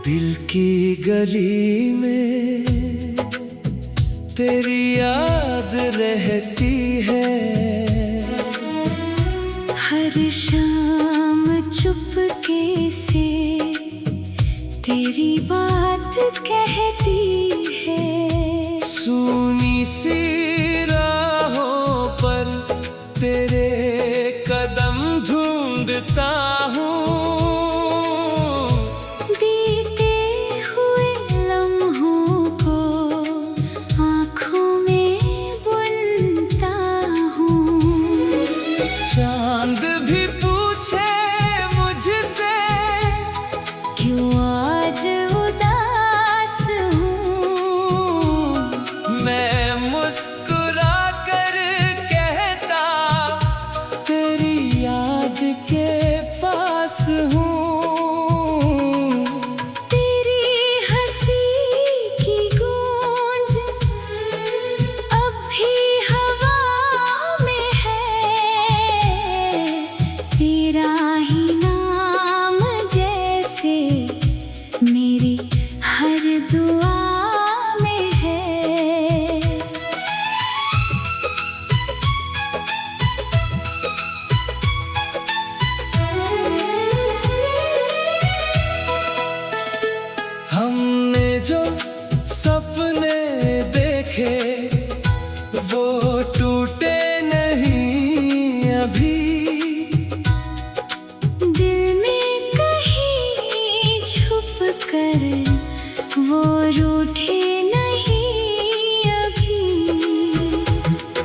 दिल की गली में तेरी याद रहती है। हर शाम चुपके से तेरी बात कहती है। सूनी सी राहों पर तेरे कदम ढूंढता हूँ। बीते हुए लम्हों को आँखों में बुनता हूँ। चांद भी पूछे मुझसे क्यों आज उदास हूँ। मैं मुस्कुरा कर कहता तेरी याद के पास हूँ। तेरी हंसी की गूंज अब भी हवा में है। तेरा ही नाम जैसे मेरी हर दुआ में है। हमने जो सपने देखे वो टूटे नहीं अभी। दिल में कहीं छुप कर वो रूठे नहीं अभी।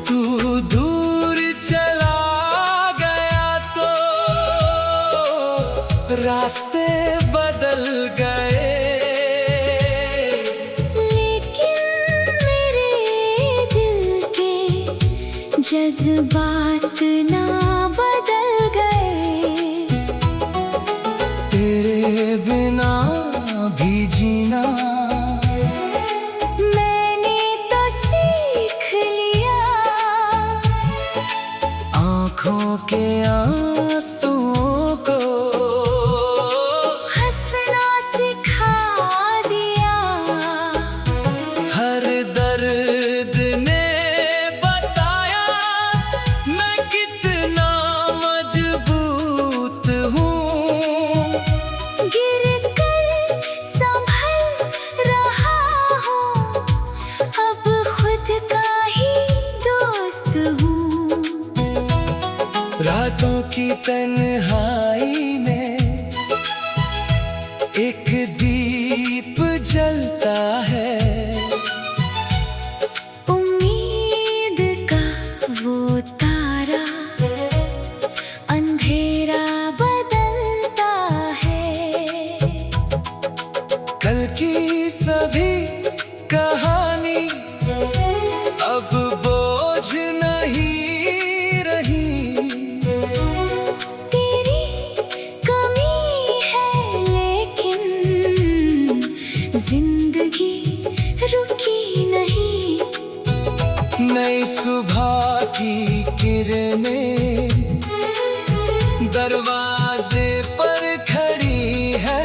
तू दूर चला गया तो रास्ते बदल गए। लेकिन मेरे दिल के जज्बात ना बदल गए। तेरे बिना भी जीना मैंने तो सीख लिया। आँखों के आंसुओं को हंसना सिखा दिया। हर दर्द ने बताया मैं कितना मजबूत हूँ। गिर कर संभल रहा हूँ, अब खुद का ही दोस्त हूँ। रातों की तन्हाई में एक दीप जलता है। उम्मीद का वो तारा अंधेरा बदलता है। कल की सभी कहानी अब बोझ नहीं रही। तेरी कमी है लेकिन जिंदगी रुकी नहीं। नई सुबह की किरणें दरवाजे पर खड़ी है।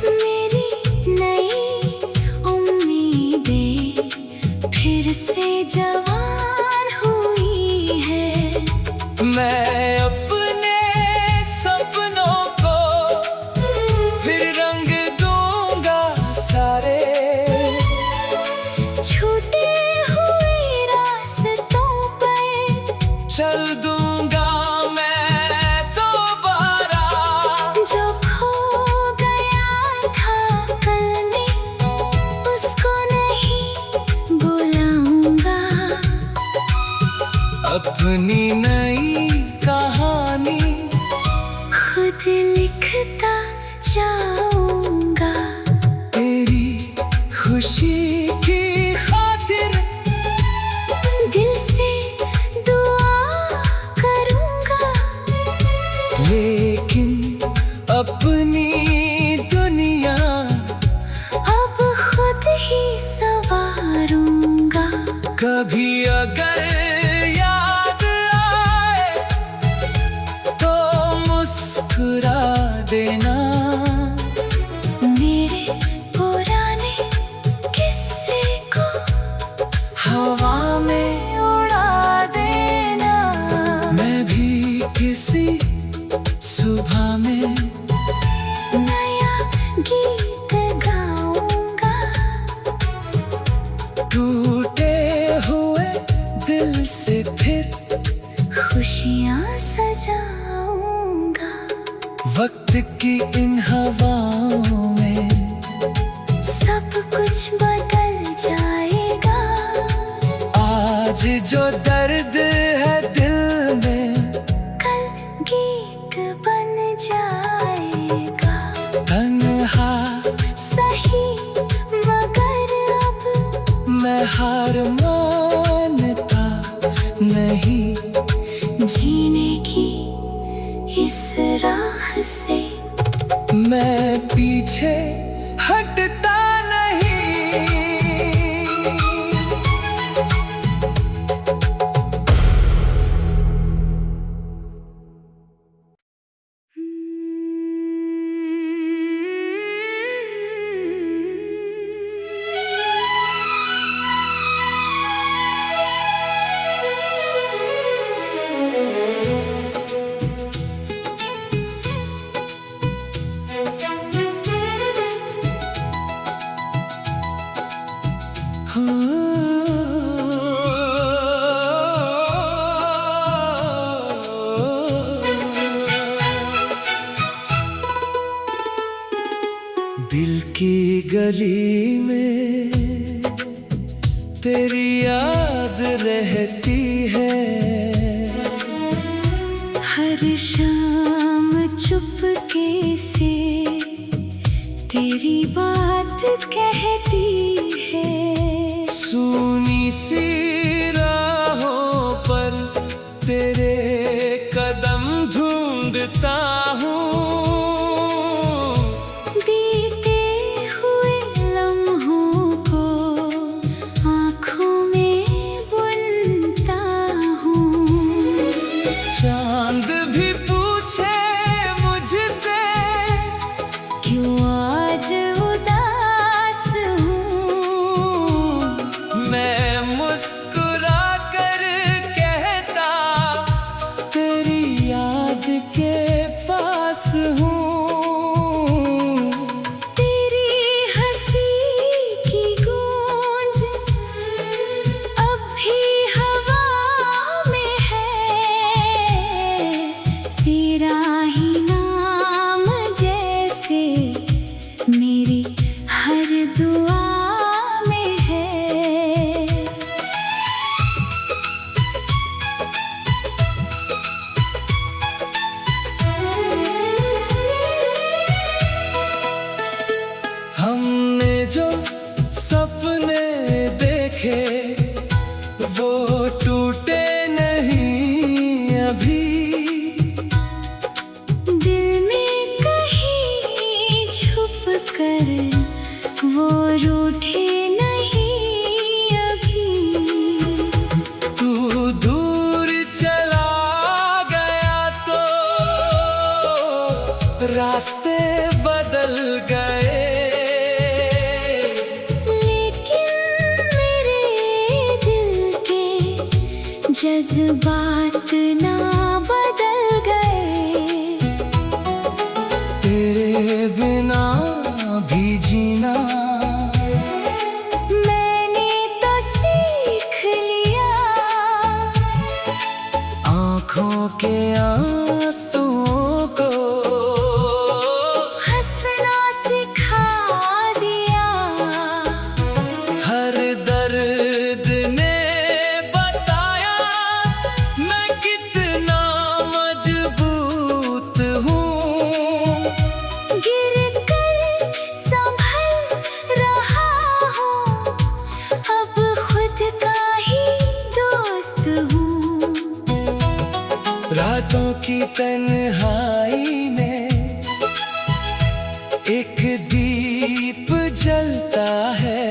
मेरी नई उम्मीदें फिर से जवान हुई है। मैं अपने सपनों को फिर रंग दूंगा सारे। छूटे हुए रास्तों पर चल दूंगा मैं दोबारा। जो खो गया था कल में उसको नहीं बुलाऊंगा। अपनी नई कहानी खुद लिखता जाऊंगा। तेरी खुशी की खातिर दिल से दुआ करूंगा। लेकिन अपनी दुनिया अब खुद ही संवारूंगा। कभी अगर याद आए तो मुस्कुरा देना। किसी सुबह में नया गीत गाऊंगा, टूटे हुए दिल से फिर खुशियाँ सजाऊंगा। वक्त की इन हवाओं में सब कुछ बदल जाएगा। आज जो दर्द है दिल में कल गीत बन जाएगा। तन्हा सही मगर अब मैं हार मानता नहीं। जीने की इस राह से मैं पीछे हटता नहीं। दिल की गली में तेरी याद रहती है। हर शाम चुपके से तेरी बात कहती है। सूनी सी राहों पर तेरे कदम ढूंढता हूँ। बीते हुए लम्हों को आँखों में बुनता हूँ। चांद भी पूछे मुझसे क्यों आज उदास हूँ। मैं मुस्कुरा कर कहता तेरी याद के पास हूँ। तेरी हंसी की गूंज अब भी हवा में है। तेरा ही नाम जैसे मेरी हर दुआ में है। हमने जो सपने देखे वो टूटे नहीं अभी। दिल में कहीं छुप कर वो रूठे नहीं अभी। तू दूर चला गया तो रास्ते बदल गए। लेकिन मेरे दिल के जज्बात ना बदल गए। तेरे बिना भी जीना मैंने तो सीख लिया। आँखों के आंसुओं को हंसना सिखा दिया। हर दर्द ने बताया मैं कितना मजबूत हूँ। गिर कर संभल रहा हूँ, अब खुद का ही दोस्त हूँ। रातों की तन्हाई में एक दीप जलता है।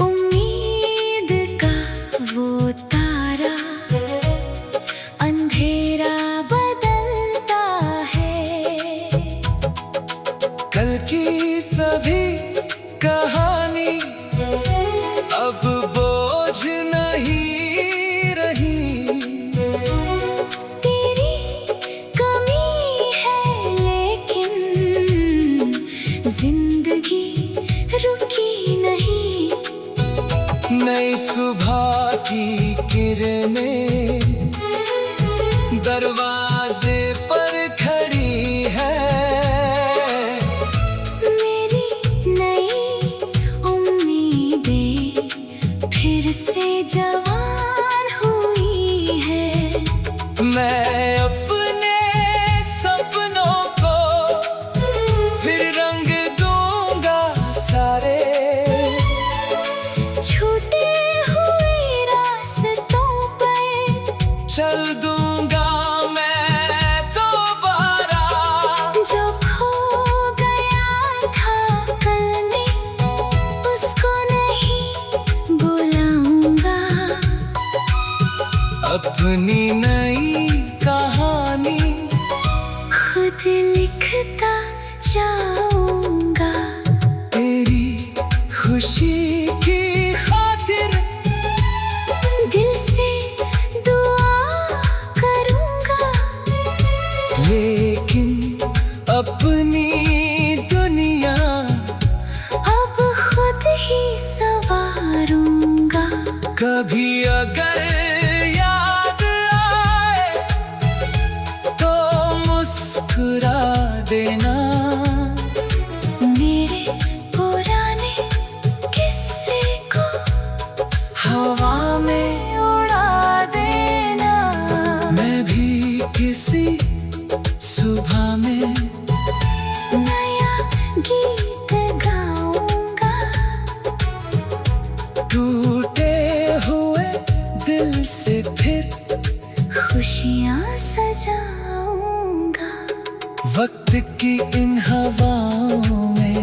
उम्मीद का वो तारा अंधेरा बदलता है। कल की सभी कहानी अब बोझ नहीं रही। दरवाजे पर खड़ी है। मेरी नई उम्मीदें फिर से जवान हुई है। मैं अपने सपनों को फिर रंग दूंगा सारे। छूटे हुए रास्तों पर चल दूंगा मैं दोबारा। जो खो गया था कल में उसको नहीं बुलाऊंगा। अपनी नई कहानी खुद लिखता जाऊंगा। तेरी खुशी की खातिर दिल से दुआ करूंगा। लेकिन अपनी दुनिया अब खुद ही संवारूंगा। कभी अगर याद आए तो मुस्कुरा देना। मेरे पुराने किस्से को हवा में उड़ा देना। मैं भी किसी सुबह में नया गीत गाऊंगा। टूटे हुए दिल से फिर खुशियाँ सजाऊंगा। वक्त की इन हवाओं में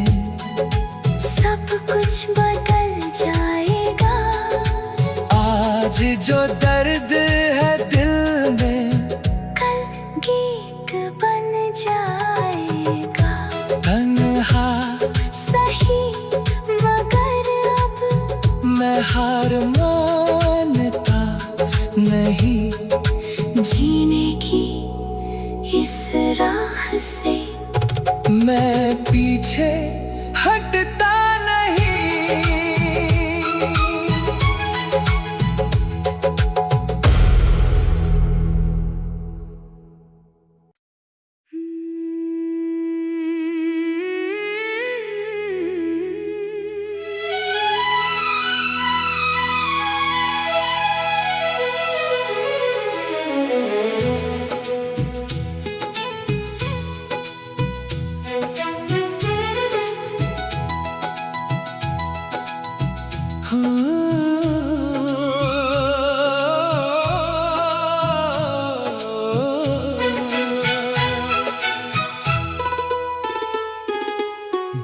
सब कुछ बदल जाएगा। आज जो दर्द है दिल में कल गीत बन जाएगा। तन्हा सही मगर अब मैं हार मानता नहीं। जीने की इस राह से मैं पीछे हटता नहीं।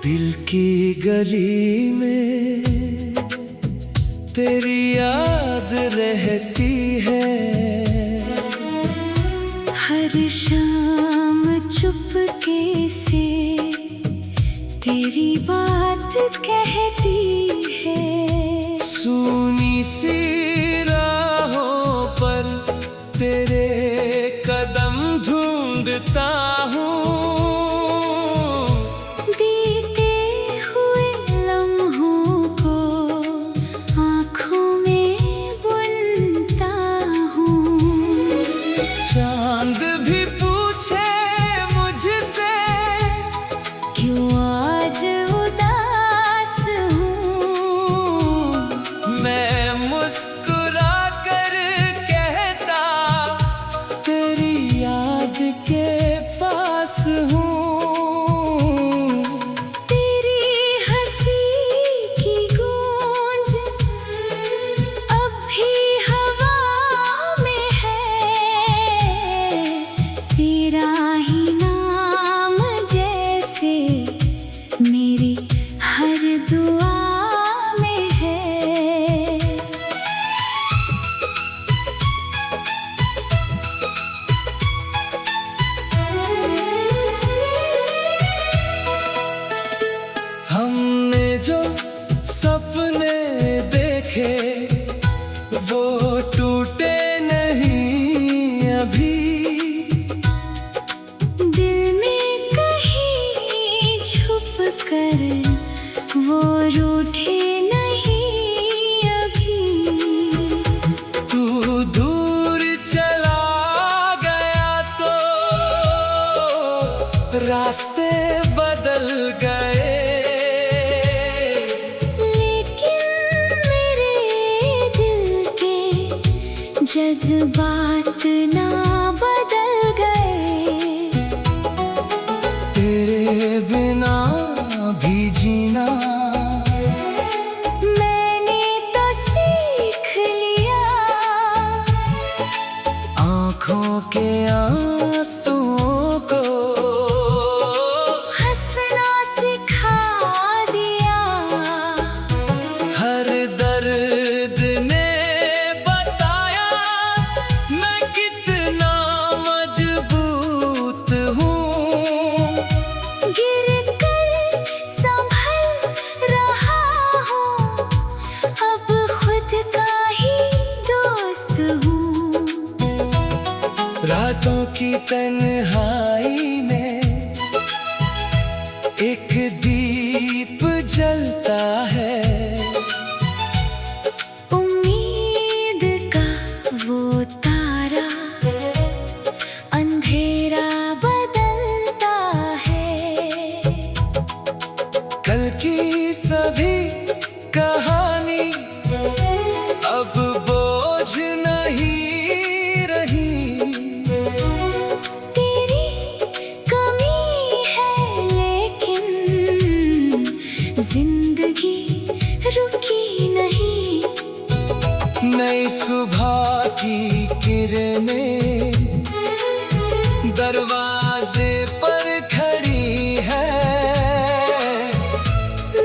दिल की गली में तेरी याद रहती है। हर शाम चुपके से तेरी बात कहती है। सूनी सी राहों पर तेरे कदम ढूंढता हूँ। बीते हुए लम्हों को आँखों में बुनता हूँ। चांद भी पूछे मुझसे क्यों आज उदास हूँ। मैं मुस्कुरा कर कहता तेरी याद के पास हूँ। तेरी हंसी की गूंज अब भी हवा में है। रास्ते बदल गए, लेकिन मेरे दिल के जज्बात ना बदल गए। तेरे बिना भी जीना मैंने तो सीख लिया, आँखों के आंसुओं को हंसना सिखा दिया। हर दर्द ने बताया मैं कितना मजबूत हूँ। गिर कर संभल रहा हूँ, अब खुद का ही दोस्त हूँ। रातों की तन्हाई में एक दीप जलता है, उम्मीद का वो तारा अंधेरा बदलता है। कल की सभी कहानी अब बोझ नहीं रही। तेरी कमी है लेकिन जिंदगी रुकी नहीं। नई सुबह की किरणें दरवाजे पर खड़ी है,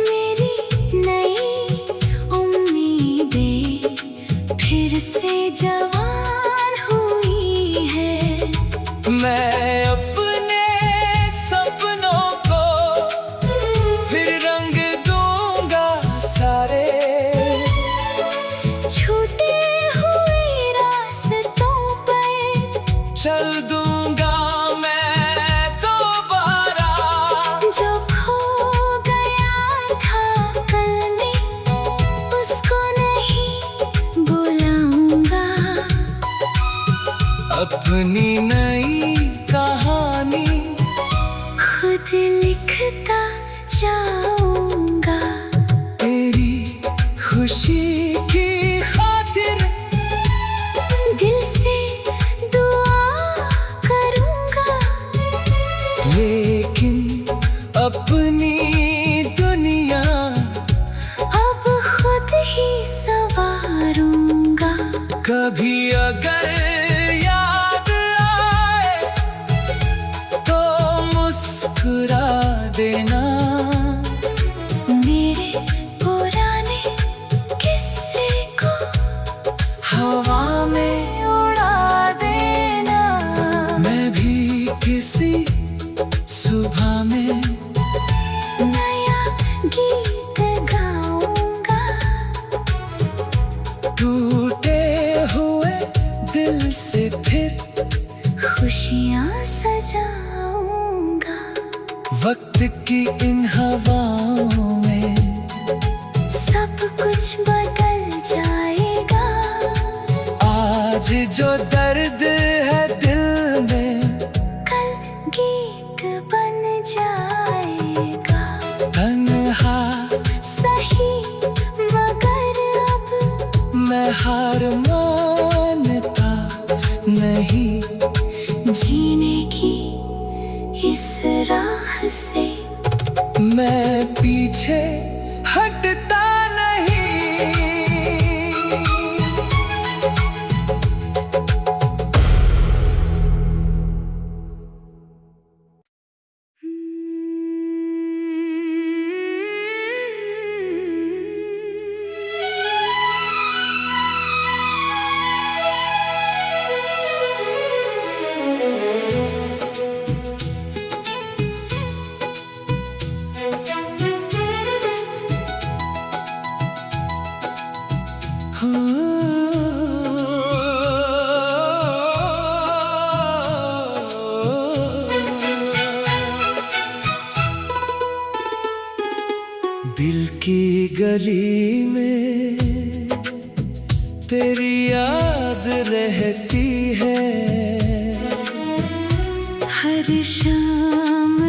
मेरी नई उम्मीदें फिर से जवान हुई है। मैं अपने सपनों को फिर रंग दूंगा सारे। छूटे हुए रास्तों पर चल दूंगा मैं दोबारा, जो खो गया था कल में उसको नहीं बुलाऊंगा। अपनी नई कहानी खुद लिखता जाऊंगा। तेरी खुशी की खातिर दिल से दुआ करूंगा, लेकिन अपनी दुनिया अब खुद ही संवारूंगा। कभी अगर याद आए तो मुस्कुरा देना। मेरे पुराने किस्से को हवा में उड़ा देना। मैं भी किसी सुबह में नया गीत गाऊंगा। टूटे हुए दिल से फिर खुशियाँ सजाऊंगा। वक्त की इन हवाओं में सब कुछ बदल जाएगा। आज जो दर्द है दिल में कल गीत बन जाएगा। तन्हा सही मगर अब मैं हार मानता नहीं। जीने की इस राह से मैं पीछे हटता नहीं। दिल की गली में तेरी याद रहती है। हर शाम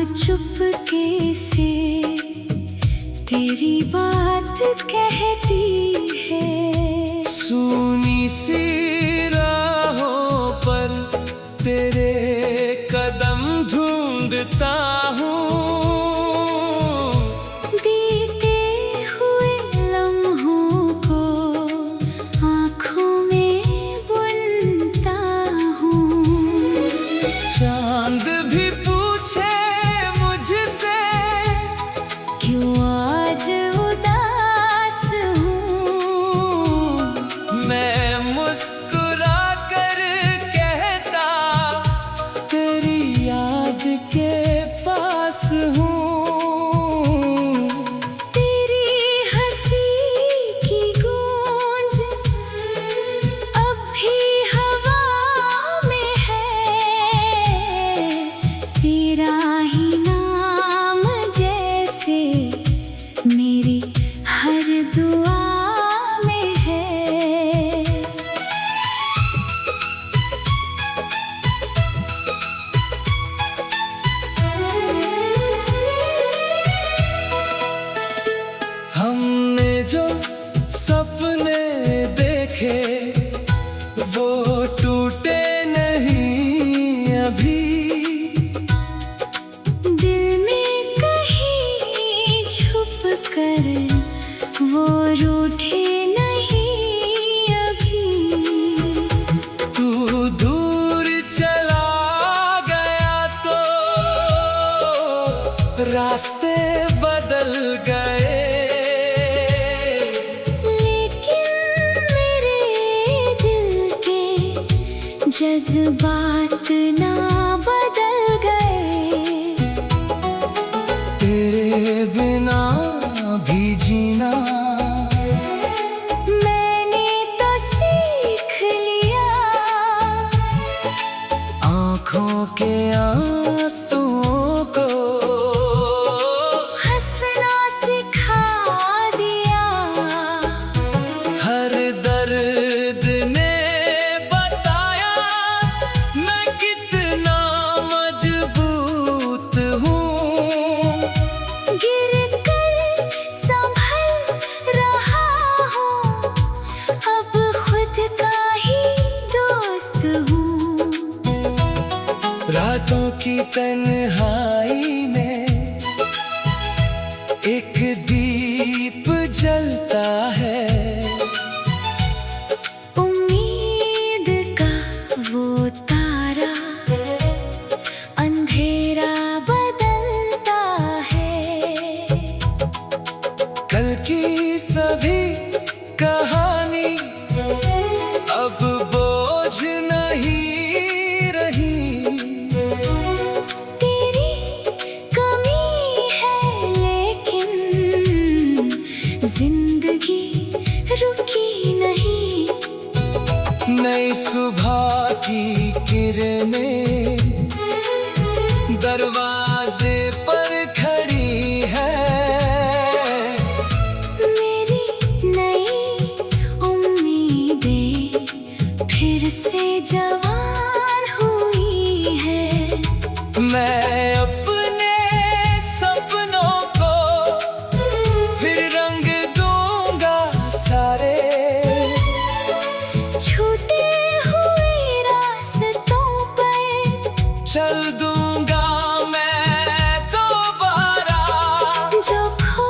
तेरे कदम ढूंढता हूँ, बीते हुए लम्हों को आँखों में बुनता हूँ। चांद भी पूछे मुझसे क्यों आज उदास हूँ, मैं मुस्कुरा कर कहता तेरी याद के पास हूँ। तेरी हंसी की गूंज अब भी हवा में है, तेरा ही नाम जैसे मेरी हर दुआ में है। हमने जो सपने देखे वो टूटे नहीं अभी, दिल में कहीं छुप कर वो रूठे नहीं अभी। तू दूर चला गया तो रास्ते बदल गए, लेकिन मेरे दिल के जज्बात ना बदल गए। तेरे बिना भी जीना मैंने तो सीख लिया, आँखों के आंसुओं को हंसना सिखा दिया। हर दर्द ने बताया मैं कितना मजबूत हूँ। गिर कर संभल रहा हूँ, अब खुद का ही दोस्त हूँ। रातों की तन्हाई में एक दीप जलता है, उम्मीद का वो तारा अंधेरा बदलता है। कल की सभी कहानी अब बोझ नहीं रही, तेरी कमी है लेकिन जिंदगी रुकी नहीं। नई सुबह की किरणें दरवाजे पर खड़ी है, मेरी नई उम्मीदें फिर से जवान हुई है। मैं अपने सपनों को फिर रंग दूंगा सारे, छूटे हुए रास्तों पर चल दूंगा मैं दोबारा। जो खो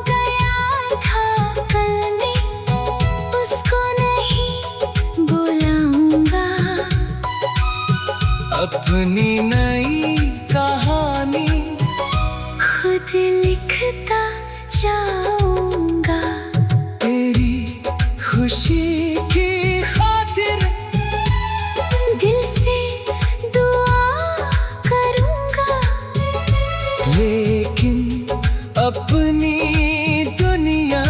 गया था कल में उसको नहीं बुलाऊंगा। अपनी नई कहानी खुद लिखता जाऊंगा। तेरी खुशी की खातिर दिल से दुआ करूंगा, लेकिन अपनी दुनिया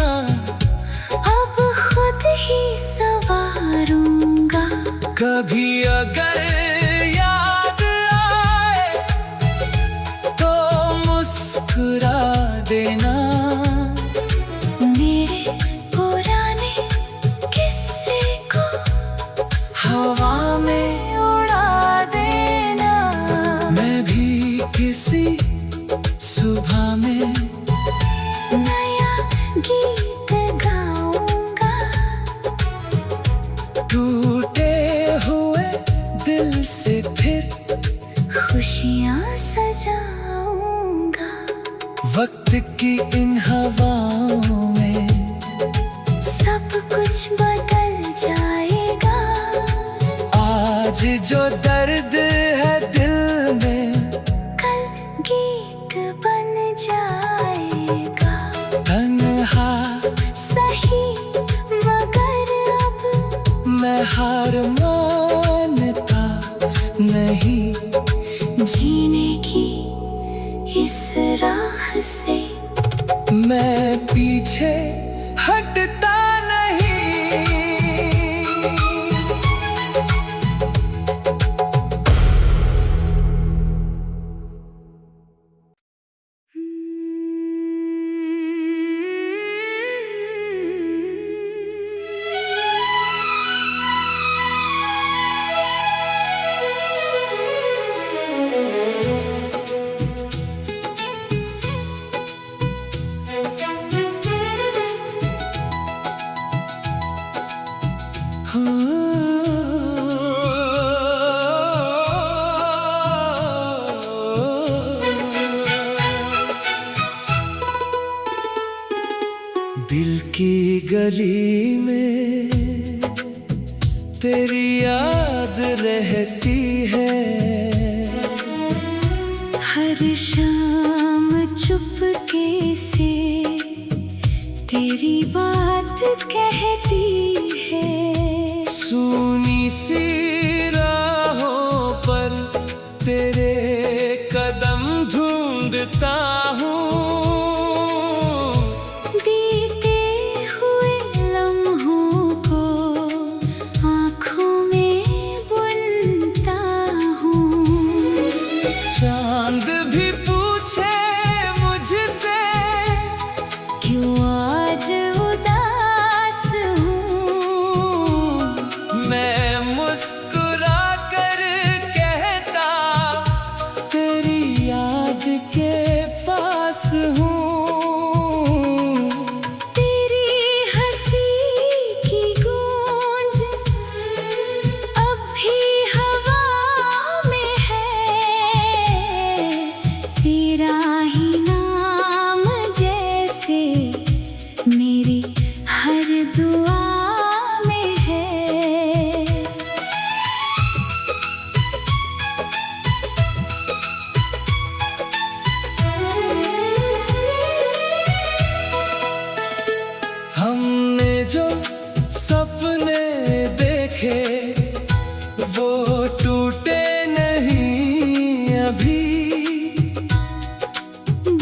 अब खुद ही संवारूंगा। कभी अगर याद आए तो मुस्कुरा देना, मेरे पुराने किस्से को हवा में उड़ा देना। मैं भी किसी सुबह में नया गीत गाऊंगा। टूटे हुए दिल से फिर खुशियाँ सजाऊंगा। वक्त की इन हवाओं में सब कुछ बदल जाएगा। आज जो दर्द है दिल में कल गीत बन जाएगा। तन्हा सही मगर अब मैं हार मानता नहीं। जीने की इस राह से मैं पीछे हटता नहीं। दिल की गली में तेरी याद रहती है। हर शाम चुपके से तेरी बात कहती है। सुनी सी राहों पर तेरे कदम ढूंढता हूँ। बीते हुए लम्हों को आँखों में बुनता हूँ। चांद भी पूछे मुझसे क्यों आज उदास हूँ। मैं मुस्कुरा कर कहता तेरी याद के पास हूँ। तेरी हंसी की गूंज अब भी हवा में है। तेरा ही नाम जैसे मेरी हर दुआ में है। हमने जो सपने देखे वो टूटे नहीं अभी।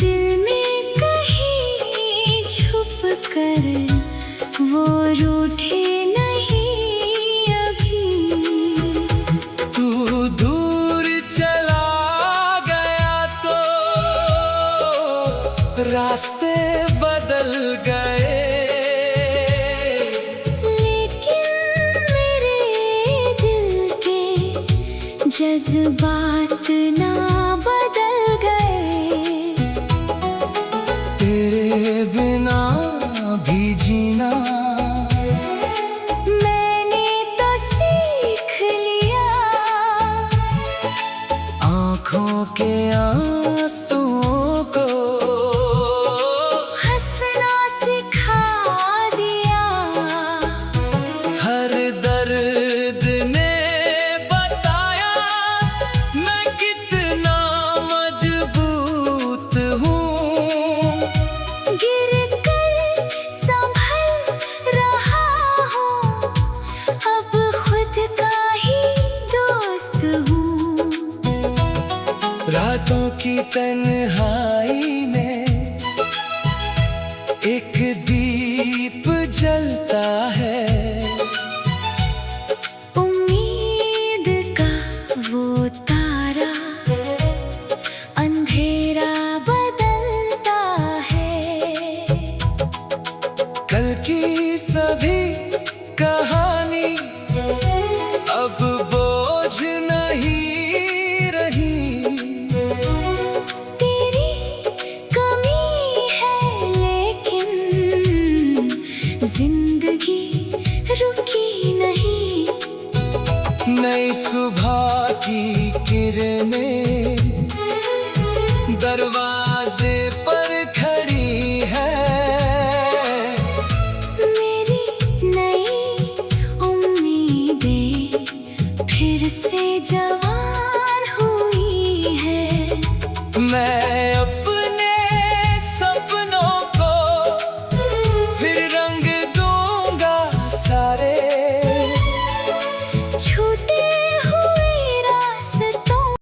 दिल में कहीं छुप कर वो रूठे नहीं अभी। तू दूर चला गया तो रास्ते बदल गए। लेकिन मेरे दिल के जज्बात ना बदल गए। तेरे बिना भी जीना मैंने तो सीख लिया। आँखों के आंसुओं को हंसना सिखा दिया। हर दर्द ने बताया मैं कितना मजबूत हूँ। गिर कर संभल रहा हूँ। अब खुद का ही दोस्त हूँ। रातों की तन्हाई में एक दीप जलता है। उम्मीद का वो तारा अंधेरा बदलता है। कल की सभी कहानी अब बोझ नहीं रही। तेरी कमी है लेकिन जिंदगी रुकी नहीं। नई सुबह की किरणें दरवाजे